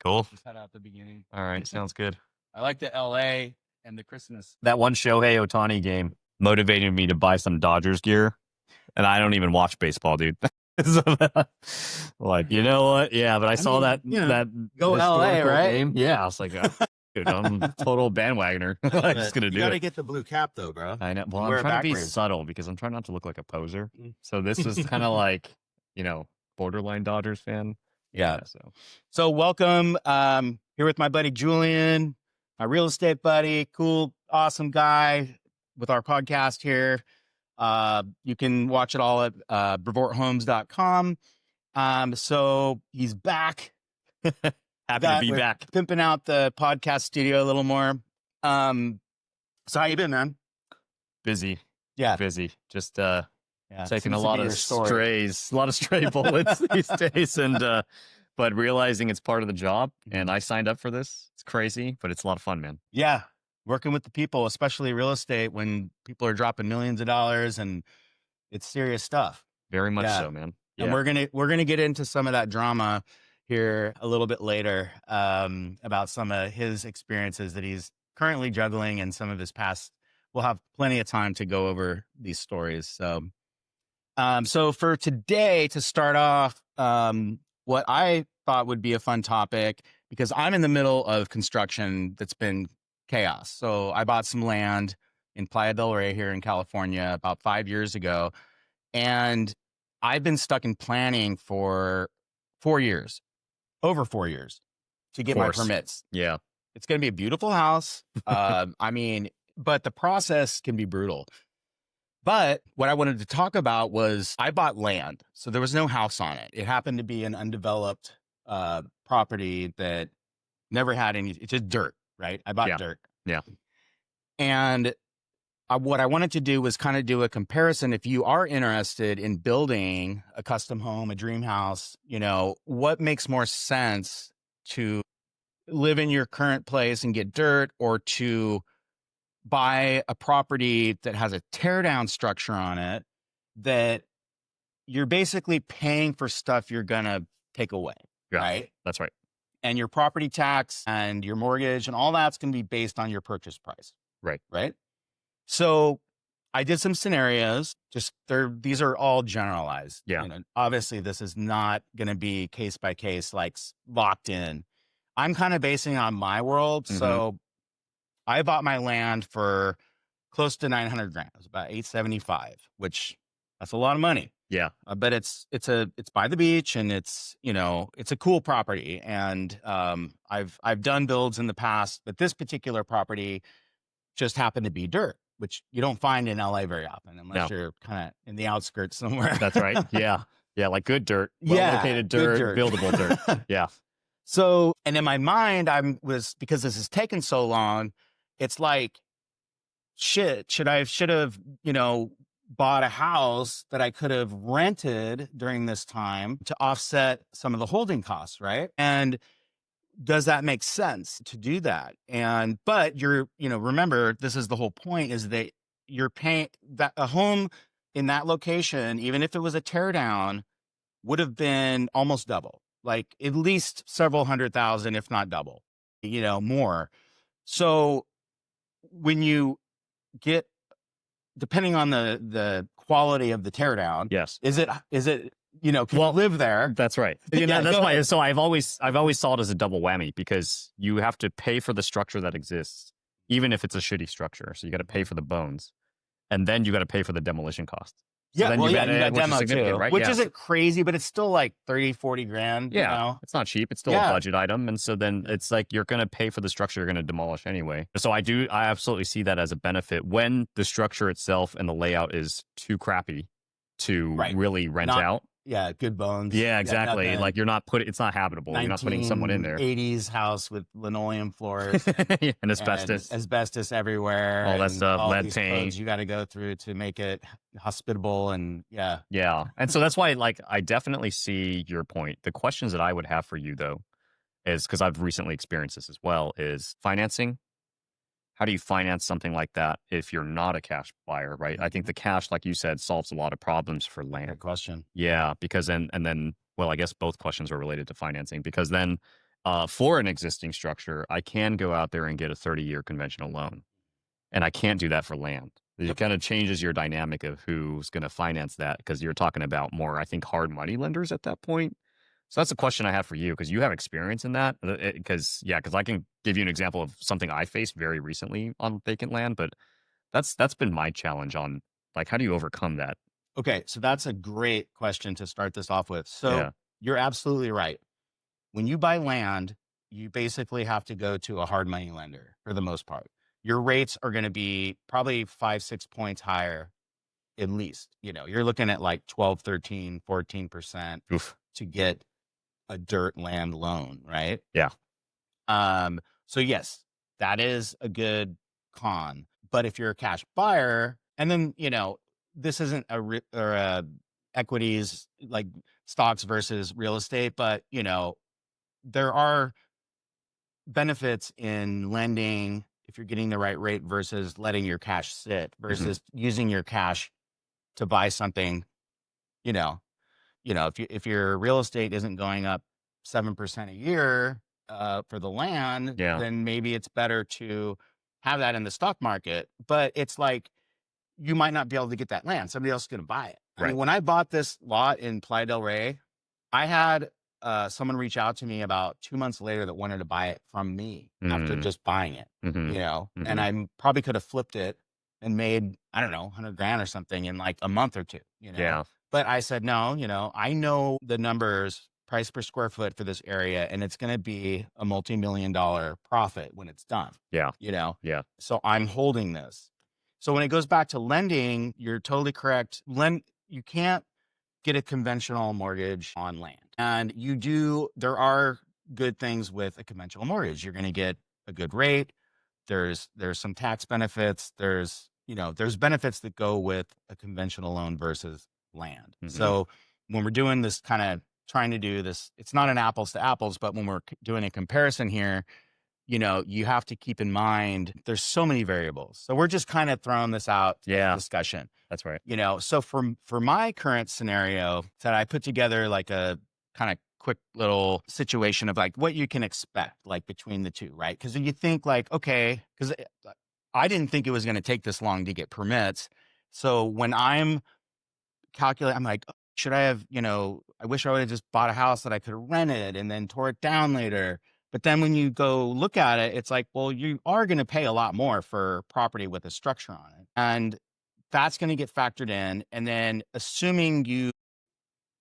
Cool. Just head out the beginning. All right. Sounds good. I like the LA and the Christmas. That one Shohei Ohtani game motivated me to buy some Dodgers gear. And I don't even watch baseball, dude. So, like, you know what? Yeah, but I saw mean, that you know, that go LA, historical right? game. Yeah, I was like, dude, I'm a total bandwagoner. I'm just gonna do You gotta it. get the blue cap though, bro. I know. Well, Wear I'm it trying to be backwards. subtle because I'm trying not to look like a poser. Mm. So this was kind of like, you know, borderline Dodgers fan. Yeah. So welcome. Here with my buddy Julian, my real estate buddy, cool, awesome guy with our podcast here. You can watch it all at brevorthomes.com. So he's back. happy to be We're back. pimping out the podcast studio a little more. So how you been, man? Busy. Yeah. Busy. Just Yeah. taking a Seems to lot be of your story. strays, a lot of stray bullets these days, and but realizing it's part of the job. And I signed up for this. It's crazy, but it's a lot of fun, man. Yeah. Working with the people, especially real estate, when people are dropping millions of dollars and it's serious stuff. Very much Yeah. so, man. And we're gonna get into some of that drama here a little bit later, about some of his experiences that he's currently juggling and some of his past. We'll have plenty of time to go over these stories. So, so for today, to start off, what I thought would be a fun topic, because I'm in the middle of construction that's been chaos. So I bought some land in Playa del Rey here in California about 5 years ago, and I've been stuck in planning for 4 years, over 4 years, to get my permits. Yeah. It's going to be a beautiful house. I mean, but the process can be brutal. But what I wanted to talk about was I bought land. So there was no house on it. It happened to be an undeveloped property that never had any, it's just dirt, right? I bought dirt. Yeah. And what I wanted to do was kind of do a comparison. If you are interested in building a custom home, a dream house, you know, what makes more sense, to live in your current place and get dirt, or to buy a property that has a tear down structure on it that you're basically paying for stuff you're going to take away. Yeah, right? That's right. And your property tax and your mortgage and all that's going to be based on your purchase price. Right. Right. So I did some scenarios, these are all generalized. Yeah. You know, obviously this is not going to be case by case, like locked in. I'm kind of basing it on my world. Mm-hmm. So I bought my land for close to 900 grand. It was about 875, which that's a lot of money. Yeah. But it's by the beach, and it's, you know, it's a cool property. And I've done builds in the past, but this particular property just happened to be dirt, which you don't find in LA very often, unless you're kind of in the outskirts somewhere. That's right. Yeah. Yeah. Like good dirt, well-located dirt, buildable dirt. Yeah. So, and in my mind, because this has taken so long, it's like, shit, should have, you know, bought a house that I could have rented during this time to offset some of the holding costs, right? And does that make sense to do that? But remember, this is the whole point, is that you're paying that a home in that location, even if it was a tear down, would have been almost double, like at least several $100,000, if not double, you know, more. So when you get, depending on the quality of the teardown, yes, is it you know, can you live there? That's right. You know, that's why. So I've always saw it as a double whammy, because you have to pay for the structure that exists, even if it's a shitty structure. So you got to pay for the bones, and then you got to pay for the demolition costs. So Yeah, you got demo too, right? Which isn't crazy, but it's still like 30, 40 grand. Yeah, you know? It's not cheap. It's still a budget item. And so then it's like you're going to pay for the structure you're going to demolish anyway. So I absolutely see that as a benefit when the structure itself and the layout is too crappy to really rent out. Yeah, good bones. Yeah, exactly. Like it's not habitable. You're not putting someone in there. 80s house with linoleum floors and asbestos. And asbestos everywhere. All that stuff, lead paint. You got to go through to make it hospitable, and yeah. And so that's why, like, I definitely see your point. The questions that I would have for you, though, is, because I've recently experienced this as well, is financing. How do you finance something like that if you're not a cash buyer, right? I think the cash, like you said, solves a lot of problems for land. Good question. Yeah, because then, well, I guess both questions are related to financing, because then for an existing structure, I can go out there and get a 30-year conventional loan. And I can't do that for land. It Yep. kind of changes your dynamic of who's going to finance that because you're talking about more, I think, hard money lenders at that point. So that's a question I have for you because you have experience in that. Because I can give you an example of something I faced very recently on vacant land, but that's been my challenge on like how do you overcome that? Okay, so that's a great question to start this off with. So Yeah. you're absolutely right. When you buy land, you basically have to go to a hard money lender for the most part. Your rates are going to be probably 5, 6 points higher, at least. You're looking at like 12, 13, 14% Oof. to get a dirt land loan, right? Yeah. So yes, that is a good con. But if you're a cash buyer, and then this isn't or a equities like stocks versus real estate, but there are benefits in lending if you're getting the right rate versus letting your cash sit Hmm. versus using your cash to buy something. You know, if your real estate isn't going up 7% a year for the land, Yeah. then maybe it's better to have that in the stock market. But it's like you might not be able to get that land. Somebody else is going to buy it. I mean, Right. when I bought this lot in Playa del Rey, I had someone reach out to me about 2 months later that wanted to buy it from me after Mm-hmm. just buying it, and Mm-hmm. I probably could have flipped it and made, I don't know, 100 grand or something in like a month or two. Yeah. But I said, no, I know the numbers, price per square foot for this area, and it's going to be a multi-million dollar profit when it's done, Yeah. you know? Yeah. So I'm holding this. So when it goes back to lending, you're totally correct. You can't get a conventional mortgage on land. And there are good things with a conventional mortgage. You're going to get a good rate. There's some tax benefits. There's benefits that go with a conventional loan versus land. Mm-hmm. So when we're doing this kind of trying to do this, it's not an apples to apples, but when we're doing a comparison here, you have to keep in mind there's so many variables. So we're just kind of throwing this out as a Yeah. discussion. That's right. So for my current scenario that I put together like a kind of quick little situation of like what you can expect like between the two, right? Because you think like, okay, because I didn't think it was going to take this long to get permits. So when I'm calculating, I'm like, should I have, I wish I would have just bought a house that I could have rented and then tore it down later. But then when you go look at it, it's like, well, you are going to pay a lot more for property with a structure on it. And that's going to get factored in. And then assuming you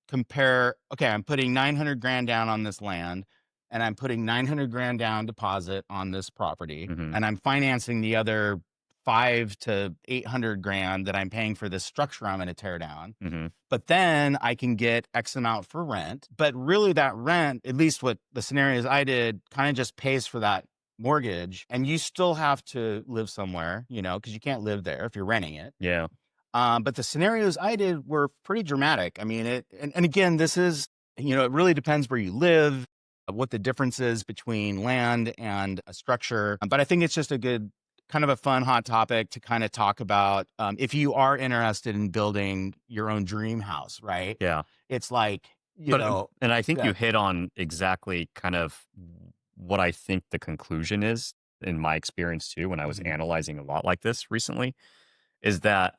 compare, okay, I'm putting 900 grand down on this land and I'm putting 900 grand down deposit on this property Mm-hmm. and I'm financing the other 5 to 800 grand that I'm paying for this structure I'm going to tear down. Mm-hmm. But then I can get X amount for rent. But really that rent, at least what the scenarios I did, kind of just pays for that mortgage. And you still have to live somewhere, because you can't live there if you're renting it. Yeah. But the scenarios I did were pretty dramatic. I mean, and again, this is, it really depends where you live, what the difference is between land and a structure. But I think it's just a good, kind of a fun, hot topic to kind of talk about if you are interested in building your own dream house, right? Yeah. It's like, And I think yeah. you hit on exactly kind of what I think the conclusion is in my experience too, when I was Mhm. analyzing a lot like this recently, is that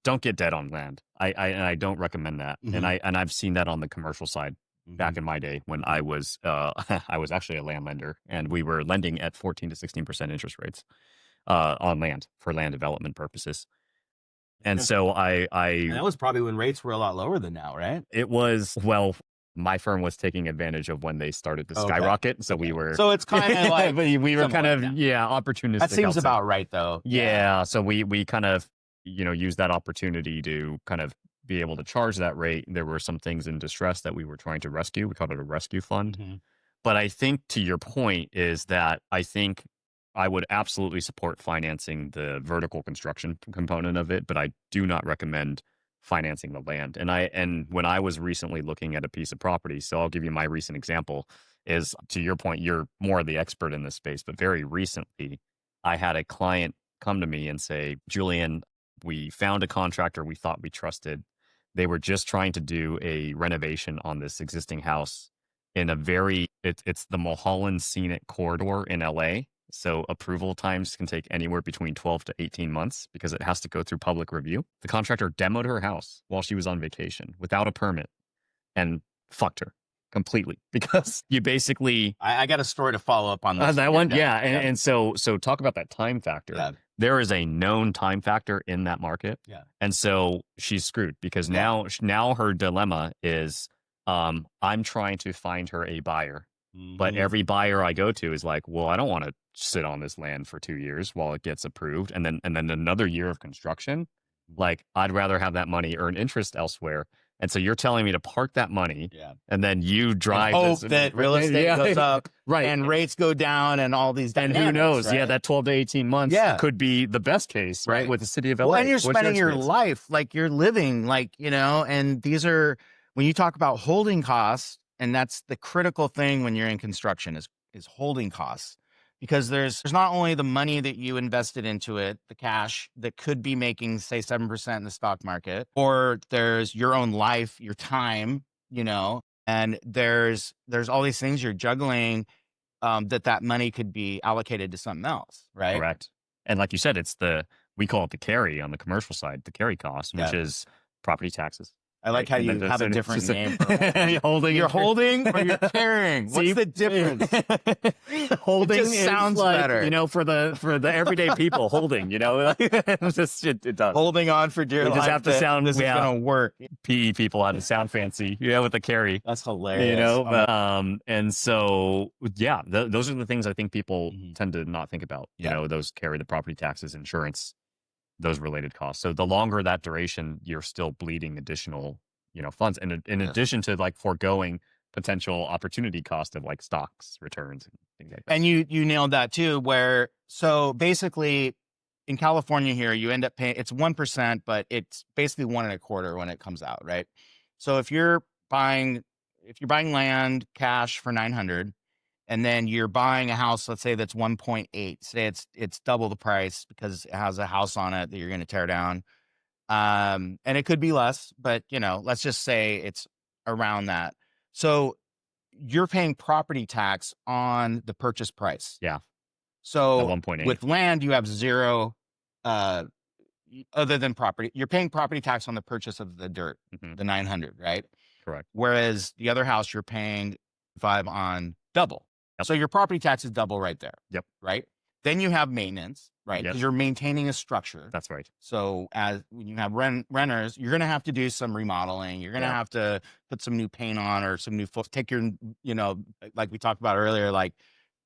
don't get debt on land. I don't recommend that. And Mhm. I've seen that on the commercial side back Mhm. in my day when I Mhm. was I was actually a land lender and we were lending at 14 to 16% interest rates on land for land development purposes. And Yeah. so And that was probably when rates were a lot lower than now, right? it was, well, my firm was taking advantage of when they started to Okay. skyrocket. So we Okay. were, So it's kind of like we were kind similar. of, Yeah. yeah, That opportunistic, I'll seems say. about right though. Yeah. Yeah. So we kind of, used that opportunity to kind of be able to charge that rate. There were some things in distress that we were trying to rescue. We called it a rescue fund. Mhm. But I think to your point is that I think I would absolutely support financing the vertical construction component of it, but I do not recommend financing the land. And when I was recently looking at a piece of property, so I'll give you my recent example is to your point, you're more the expert in this space, but very recently I had a client come to me and say, Julian, we found a contractor we thought we trusted. They were just trying to do a renovation on this existing house in a very It's the Mulholland Scenic Corridor in LA. So approval times can take anywhere between 12 to 18 months because it has to go through public review. The contractor demoed her house while she was on vacation without a permit and fucked her completely because you basically I got a story to follow up on this. that one. Yeah. And so talk about that time factor. Yeah. There is a known time factor in that market. Yeah. And so she's screwed because now her dilemma is I'm trying to find her a buyer. But every buyer I go to is like, well, I don't want to sit on this land for 2 years while it gets approved, and then another year of construction. Like, I'd rather have that money earn interest elsewhere. And so you're telling me to park that money, and then you drive and hope that real estate goes up, right, and rates go down, and all these dynamics, and who knows? right? Yeah, that 12 to 18 months could be the best case, right? With the city of LA. Well, and you're spending your life, like you're living, like, you know, and these are, when you talk about holding costs, and that's the critical thing when you're in construction is holding costs, because there's not only the money that you invested into it, the cash that could be making, say, 7% in the stock market, or there's your own life, your time, you know, and there's all these things you're juggling, that money could be allocated to something else, right? Correct. And like you said, we call it the carry on the commercial side, the carry cost, which is property taxes. I like how you have a different name. You're holding or you're carrying. What's the difference? Holding it just sounds like, better. You know, for the everyday people, holding, you know, it does. Holding on for dear life. Just have to sound, this is going to work. PE people have to sound fancy, with the carry. That's hilarious. You know, and so, those are the things I think people tend to not think about. You know, those carry, the property taxes, insurance, those related costs. So the longer that duration, you're still bleeding additional, funds. And in addition to like foregoing potential opportunity cost of like stocks returns and things like that. And you nailed that too, so basically in California here, you end up paying, it's 1%, but it's basically 1.25% when it comes out, right? So if you're buying land cash for 900, and then you're buying a house, let's say that's 1.8. Say it's double the price because it has a house on it that you're going to tear down. And it could be less, but let's just say it's around that. So you're paying property tax on the purchase price. Yeah. So 1.8. With land, you have zero, other than property. You're paying property tax on the purchase of the dirt, the 900, right? Correct. Whereas the other house, you're paying 5 on double. Yep. So your property tax is double right there. Yep. Right. Then you have maintenance, right? Because you're maintaining a structure. That's right. So when you have renters, you're going to have to do some remodeling. You're going to have to put some new paint on or some new take your, like we talked about earlier, like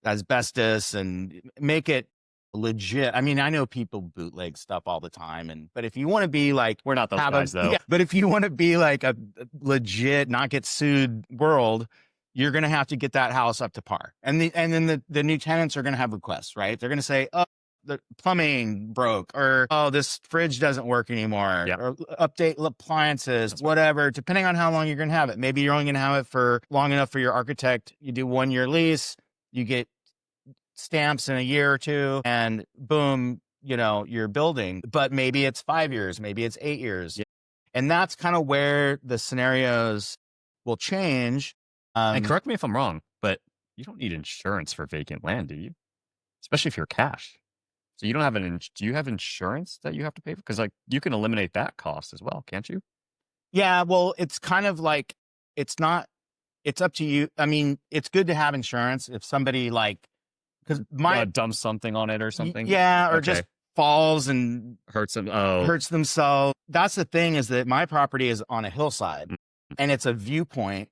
asbestos, and make it legit. I mean, I know people bootleg stuff all the time, but if you want to be like, we're not those guys though. Yeah, but if you want to be like a legit, not get sued world, you're going to have to get that house up to par. And then the new tenants are going to have requests, right? They're going to say, oh, the plumbing broke, or, oh, this fridge doesn't work anymore, or update appliances, whatever, depending on how long you're going to have it. Maybe you're only going to have it for long enough for your architect. You do 1-year lease, you get stamps in a year or two, and boom, you're building. But maybe it's 5 years, maybe it's 8 years. And that's kind of where the scenarios will change. And correct me if I'm wrong, but you don't need insurance for vacant land, do you? Especially if you're cash. So you don't have do you have insurance that you have to pay for? Because like you can eliminate that cost as well, can't you? Yeah, well, it's kind of like, it's up to you. I mean, it's good to have insurance if somebody because dumps something on it or something. Yeah, or just falls and hurts themselves. That's the thing, is that my property is on a hillside, and it's a viewpoint.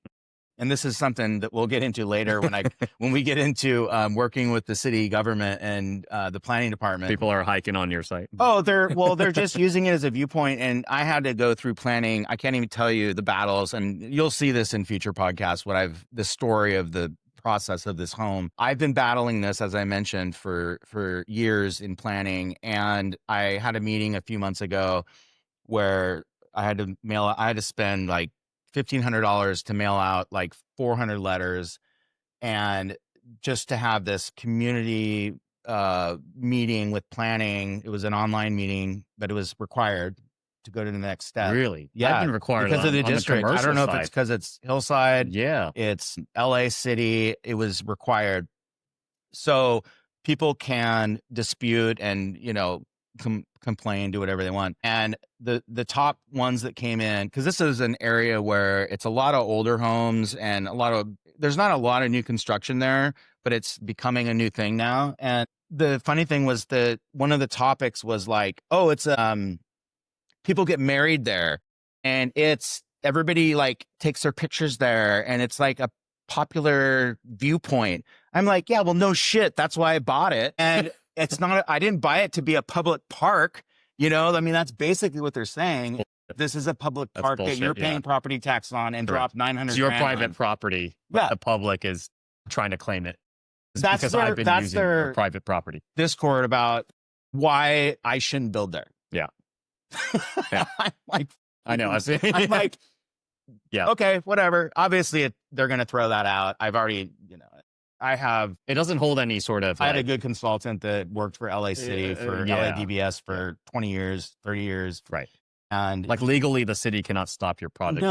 And this is something that we'll get into later when we get into working with the city government and the planning department. People are hiking on your site. Oh, they're just using it as a viewpoint. And I had to go through planning. I can't even tell you the battles, and you'll see this in future podcasts, the story of the process of this home. I've been battling this, as I mentioned, for years in planning. And I had a meeting a few months ago where I had to spend like $1,500 to mail out like 400 letters, and just to have this community meeting with planning. It was an online meeting, but it was required to go to the next step. Really? Yeah, I've been required because of the on district. I don't know if it's because it's Hillside. Yeah. It's LA City. It was required. So people can dispute and, complain, do whatever they want. And the top ones that came in, because this is an area where it's a lot of older homes and there's not a lot of new construction there, but it's becoming a new thing now. And the funny thing was that one of the topics was like, oh, it's people get married there, and it's everybody like takes their pictures there, and it's like a popular viewpoint. I'm like, yeah, well, no shit. That's why I bought it. And it's not, I didn't buy it to be a public park. I mean, that's basically what they're saying. This is a public park that you're paying property tax on and drop 900. It's your private property. But the public is trying to claim it. That's because I've been using their private property. Discord about why I shouldn't build there. Yeah. Yeah. I'm like, I know. I'm like, yeah, okay, whatever. Obviously, they're going to throw that out. I've already, it doesn't hold any sort of. I had a good consultant that worked for LA City for LADBS for 20 years, 30 years. Right. And like legally, the city cannot stop your project.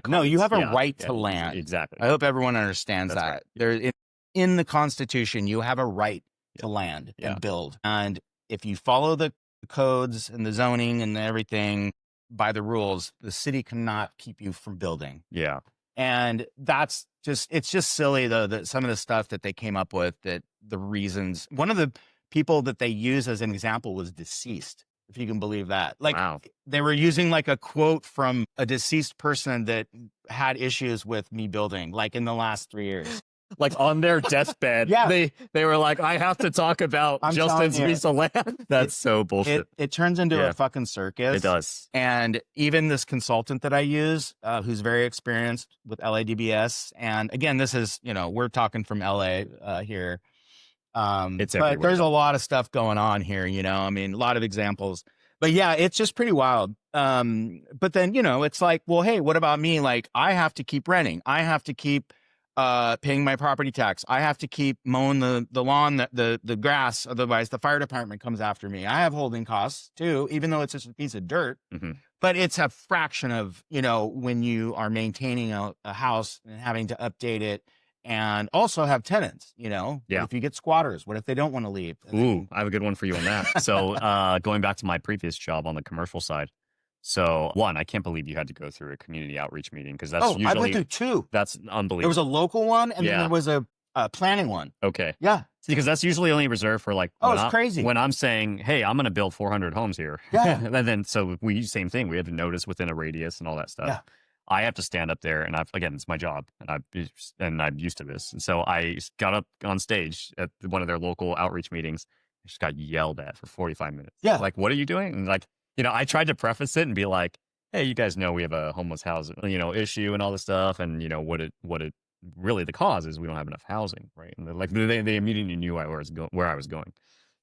No, you have a right to land. Exactly. I hope everyone understands that. Right. In the Constitution, you have a right to land and build. And if you follow the codes and the zoning and everything by the rules, the city cannot keep you from building. Yeah. And it's just silly though, that some of the stuff that they came up with, that the reasons, one of the people that they use as an example was deceased, if you can believe that. Like, wow. They were using like a quote from a deceased person that had issues with me building, like in the last 3 years. Like on their deathbed, they were like, I have to talk about Justin's piece of land. That's so bullshit. It turns into a fucking circus. It does. And even this consultant that I use, who's very experienced with LADBS, and again, this is, we're talking from LA here. It's everywhere. But there's a lot of stuff going on here, I mean, a lot of examples. But yeah, it's just pretty wild. But then, it's like, well, hey, what about me? Like, I have to keep renting. I have to keep paying my property tax. I have to keep mowing the lawn, the grass. Otherwise, the fire department comes after me. I have holding costs too, even though it's just a piece of dirt. Mm-hmm. But it's a fraction of, when you are maintaining a house and having to update it, and also have tenants, Yeah. If you get squatters, what if they don't want to leave? Ooh, I have a good one for you on that. So going back to my previous job on the commercial side. So one, I can't believe you had to go through a community outreach meeting, because that's usually. I went through two. That's unbelievable. There was a local one, and then there was a planning one. Okay. Yeah. Because that's usually only reserved for like. Oh, it's crazy. When I'm saying, hey, I'm going to build 400 homes here. Yeah. And then same thing. We have to notice within a radius and all that stuff. Yeah. I have to stand up there, and again, it's my job, and I'm used to this. And so I got up on stage at one of their local outreach meetings. I just got yelled at for 45 minutes. Yeah. Like, what are you doing? And like, I tried to preface it and be like, hey, you guys know we have a homeless housing, issue and all this stuff. And, what it really the cause is we don't have enough housing. Right. And they immediately knew where I was going.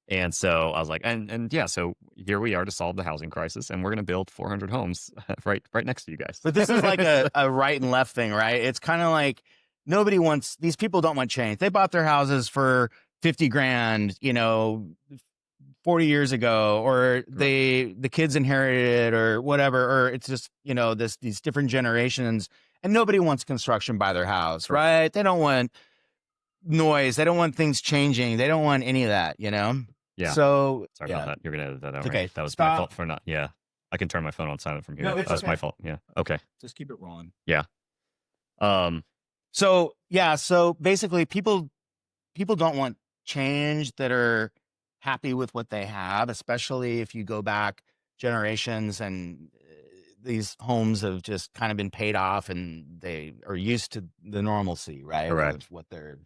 And so I was like, and yeah, so here we are to solve the housing crisis, and we're going to build 400 homes right next to you guys. But this is like a right and left thing, right? It's kind of like these people don't want change. They bought their houses for 50 grand, 40 years ago, or the kids inherited it or whatever, or it's just, these different generations, and nobody wants construction by their house, right? They don't want noise. They don't want things changing. They don't want any of that, Yeah. So sorry about that. You're going to edit that out. Okay. Right? That was my fault for not. Yeah. I can turn my phone on silent from here. No, That's my fault. Yeah. Okay. Just keep it rolling. Yeah. So basically people don't want change, that are happy with what they have, especially if you go back generations and these homes have just kind of been paid off and they are used to the normalcy, right? Correct. Of what they're.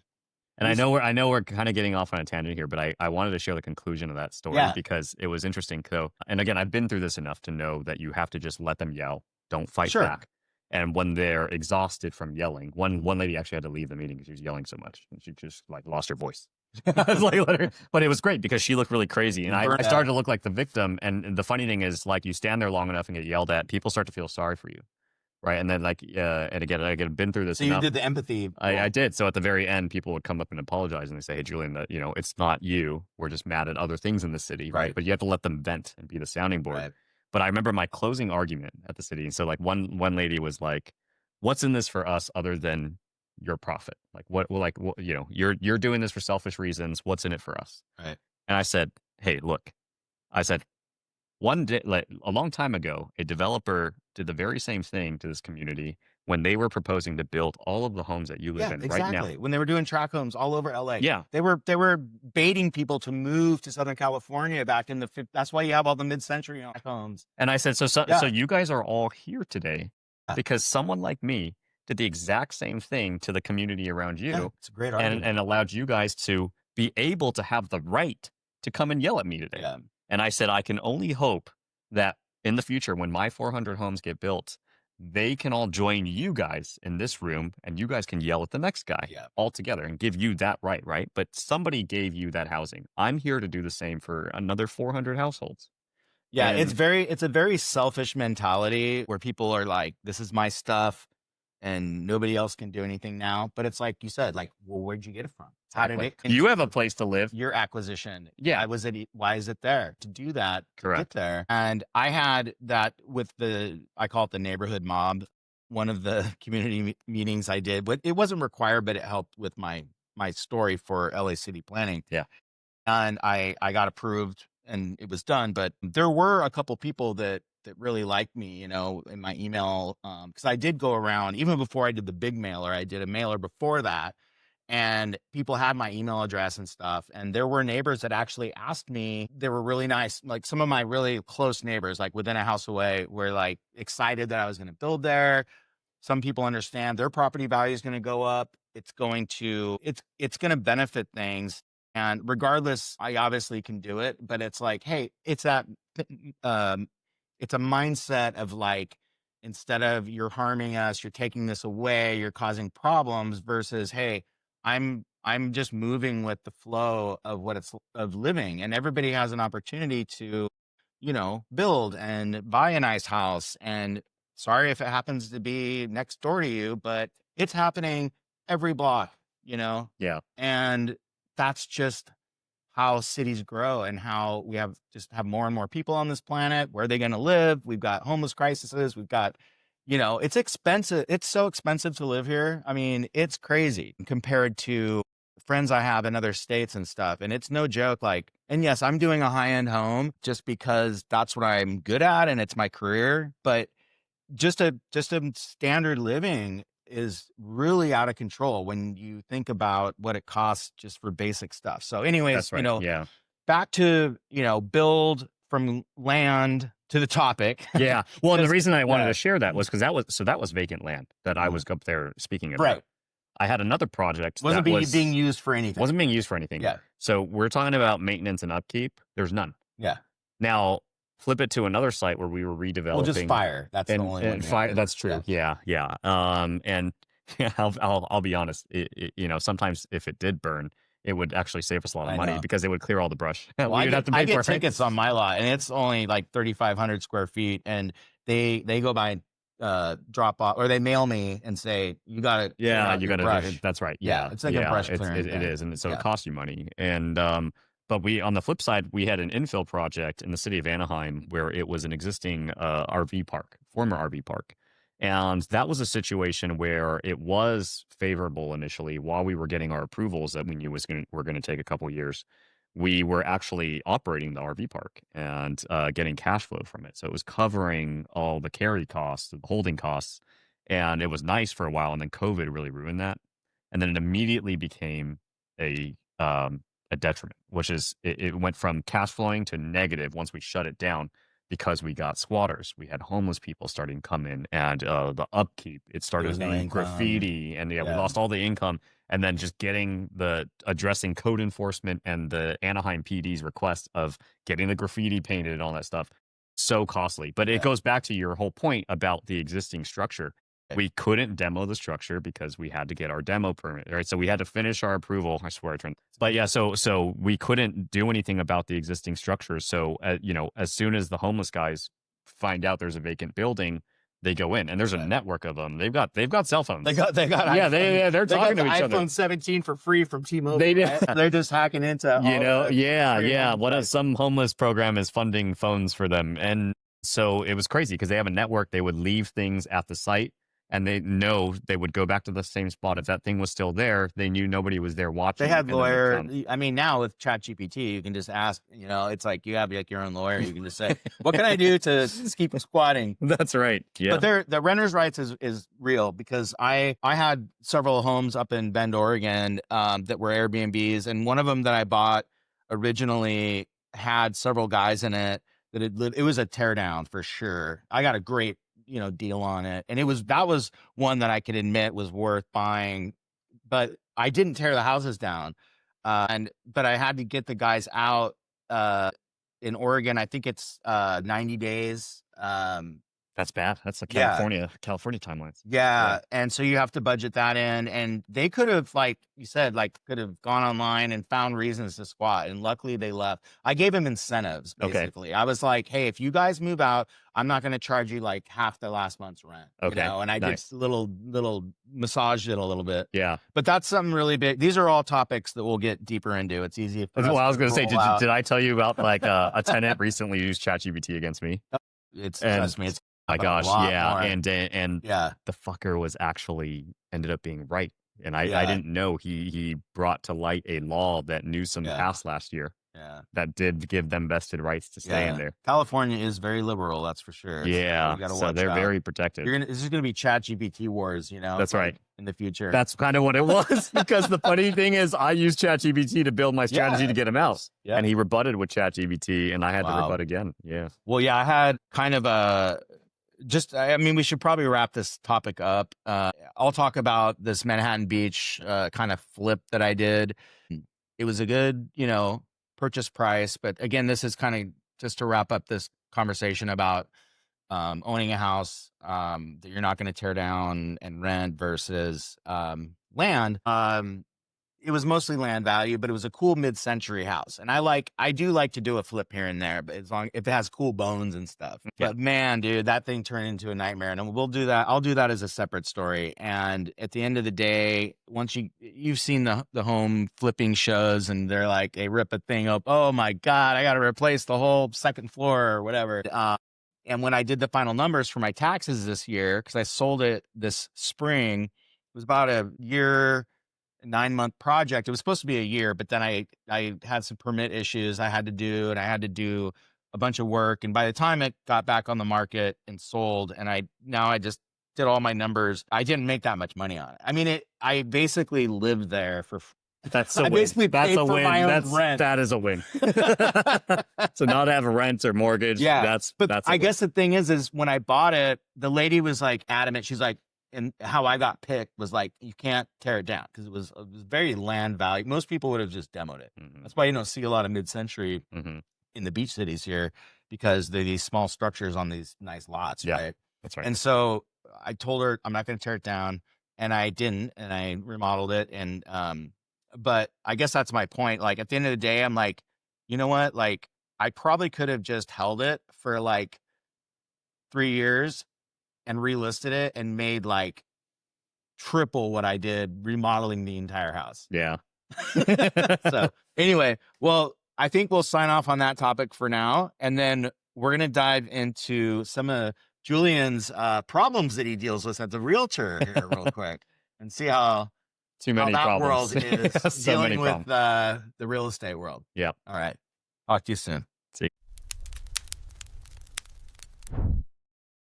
And I know we're kind of getting off on a tangent here, but I wanted to share the conclusion of that story because it was interesting. So, and again, I've been through this enough to know that you have to just let them yell. Don't fight back. And when they're exhausted from yelling, one lady actually had to leave the meeting because she was yelling so much, and she just like lost her voice. But it was great because she looked really crazy, and I started to look like the victim. And the funny thing is, like, you stand there long enough and get yelled at, people start to feel sorry for you. Right. And then and again, I've been through this. So you did the empathy. I did. So at the very end, people would come up and apologize, and they say, hey, Julian, it's not you. We're just mad at other things in the city. Right. But you have to let them vent and be the sounding board. Right. But I remember my closing argument at the city. So like one lady was like, "What's in this for us other than your profit? Like what, you know, you're doing this for selfish reasons. What's in it for us?" Right. And I said, "Hey, look," I said, one day, like a long time ago, a developer did the very same thing to this community when they were proposing to build all of the homes that you live Yeah, in right now. exactly. When they were doing tract homes all over LA, Yeah. they were baiting people to move to Southern California back in the that's why you have all the mid-century homes. And I said, so Yeah. you guys are all here today Yeah. because someone like me did the exact same thing to the community around Yeah, you it's a great argument. and allowed you guys to be able to have the right to come and yell at me today. Yeah. And I said, I can only hope that in the future, when my 400 homes get built, they can all join you guys in this room and you guys can yell at the next guy all together and give you that right, right? But somebody gave you that housing. I'm here to do the same for another 400 households. Yeah, And it's a very selfish mentality where people are like, this is my stuff and nobody else can do anything now. But it's like you said, like, well, where'd you get it from? How did it you have a place to live. your acquisition? Yeah. Why is it there? To do that, Correct. get there. And I had that with I call it the neighborhood mob. One of the community meetings I did, but it wasn't required, but it helped with my story for LA City Planning. Yeah. And I got approved and it was done. But there were a couple people that really liked me, you know, in my email. Cause I did go around even before I did the big mailer, I did a mailer before that. And people had my email address and stuff. And there were neighbors that actually asked me, they were really nice. Like some of my really close neighbors, like within a house away, were like excited that I was going to build there. Some people understand their property value is going to go up. It's going to benefit things. And regardless, I obviously can do it, but it's like, hey, it's um, it's a mindset of like, instead of you're harming us, you're taking this away, you're causing problems versus, hey, I'm just moving with the flow of of living, and everybody has an opportunity to, you know, build and buy a nice house. And sorry if it happens to be next door to you, but it's happening every block, you know? Yeah. And that's just how cities grow and how we have more and more people on this planet. Where are they going to live? We've got homeless crises. We've got, you know, it's expensive. It's so expensive to live here. I mean, it's crazy compared to friends I have in other states and stuff. And it's no joke. Like, and yes, I'm doing a high-end home just because that's what I'm good at and it's my career. But just a standard living is really out of control when you think about what it costs just for basic stuff. So anyways, That's right. you know, Yeah. back to, you know, build from land to the topic. Yeah. Well, and the Just- reason I wanted yeah. to share that was because that was vacant land that I was up there speaking about. Right. I had another project Wasn't that was being used for anything. wasn't being used for anything. Yeah. So we're talking about maintenance and upkeep. There's none. Yeah. Now flip it to another site where we were redeveloping. Well, just fire. That's the only one. Fire. That's true. Yeah. And yeah, I'll be honest. You know, sometimes if it did burn, it would actually save us a lot of money because it would clear all the brush. Well, we would have to pay I get for tickets on my lot, and it's only like 3,500 square feet, and they go by drop off, or they mail me and say you got to. Yeah, you got to. brush. That's right. Yeah, it's like a brush clearing. It is, and so it costs you money. And but we, on the flip side, we had an infill project in the city of Anaheim where it was an existing RV park, former RV park. And that was a situation where it was favorable initially while we were getting our approvals that we knew were going to take a couple years. We were actually operating the RV park and getting cash flow from it. So it was covering all the carry costs, the holding costs. And it was nice for a while. And then COVID really ruined that. And then it immediately became a detriment, which is it went from cash flowing to negative once we shut it down because we got squatters. We had homeless people starting to come in, and the upkeep, it started being graffiti, and we lost all the income. And then just addressing code enforcement and the Anaheim PD's request of getting the graffiti painted and all that stuff, so costly. But it goes back to your whole point about the existing structure. We couldn't demo the structure because we had to get our demo permit, right? So we had to finish our approval. I swear I turned. But yeah, so we couldn't do anything about the existing structure. So you know, as soon as the homeless guys find out there's a vacant building, they go in, and there's a network of them. They've got cell phones. They got yeah, they're talking to each other. iPhone 17 for free from T-Mobile. Right? They're just hacking into you know, yeah. Some homeless program is funding phones for them, and So it was crazy because they have a network. They would leave things at the site and they know they would go back to the same spot. If that thing was still there, they knew nobody was there They watching. had And then they lawyer. found, I mean, now with ChatGPT, you can just ask. It's like you have like your own lawyer. You can just say, "What can I do to keep squatting?" that's right. Yeah. But the renters' rights is real because I had several homes up in Bend, Oregon, that were Airbnbs, and one of them that I bought originally had several guys in it that it was a tear down for sure. I got a great deal on it, and that was one that I could admit was worth buying, but I didn't tear the houses down, but I had to get the guys out in Oregon. I think it's 90 days. That's bad. That's a Yeah. California timelines. Yeah. And so you have to budget that in. And they could have, like you said, could have gone online and found reasons to squat. And luckily they left. I gave them incentives, basically. I was like, hey, if you guys move out, I'm not going to charge you like half the last month's rent. Okay. And I Nice. did little massaged it a little bit. Yeah. But that's something really big. These are all topics that we'll get deeper into. It's easy. Well, I was going to say, roll out. did I tell you about like a tenant recently used ChatGPT against me? Trust me, it's my gosh, yeah, more. and Yeah. the fucker was actually ended up being right, and I Yeah. didn't know he brought to light a law that Newsom Yeah. passed last year Yeah. that did give them vested rights to stay in there. California is very liberal, that's for sure. Yeah, you gotta so watch they're out. very protected. This is gonna be ChatGPT wars, That's right. in the future. That's kind of what it was. Because the funny thing is, I used ChatGPT to build my strategy to get him out, and he rebutted with ChatGPT, and I had to rebut again. Yeah. Well, yeah, I had kind of we should probably wrap this topic up. I'll talk about this Manhattan Beach kind of flip that I did. It was a good, purchase price. But again, this is kind of just to wrap up this conversation about owning a house that you're not going to tear down and rent versus land. It was mostly land value, but it was a cool mid-century house. And I do like to do a flip here and there, but if it has cool bones and stuff. Yeah. But man, dude, that thing turned into a nightmare. And we'll do that. I'll do that as a separate story. And at the end of the day, once you've seen the home flipping shows and they rip a thing up. Oh my God, I got to replace the whole second floor or whatever. And when I did the final numbers for my taxes this year, because I sold it this spring, it was about a year, 9-month project. It was supposed to be a year, but then I had some permit issues I had to do, and I had to do a bunch of work. And by the time it got back on the market and sold, and I just did all my numbers, I didn't make that much money on it. I mean, I basically lived there for. That's a I win. basically That's paid a for win. my own rent. That is a win. So not have rent or mortgage. Yeah, that's I guess the thing is when I bought it, the lady was like adamant. She's like, and how I got picked was like, you can't tear it down because it was very land value. Most people would have just demoed it. Mm-hmm. That's why you don't see a lot of mid-century in the beach cities here, because they're these small structures on these nice lots, right? That's right. And so I told her I'm not going to tear it down, and I didn't, and I remodeled it. And but I guess that's my point. Like at the end of the day, I'm like, you know what? Like I probably could have just held it for like 3 years and relisted it and made like triple what I did remodeling the entire house. Yeah. So anyway, well, I think we'll sign off on that topic for now. And then we're going to dive into some of Julian's problems that he deals with as a realtor here real quick and see how many that problems. world is So dealing many with problems. the real estate world. Yeah. All right. Talk to you soon.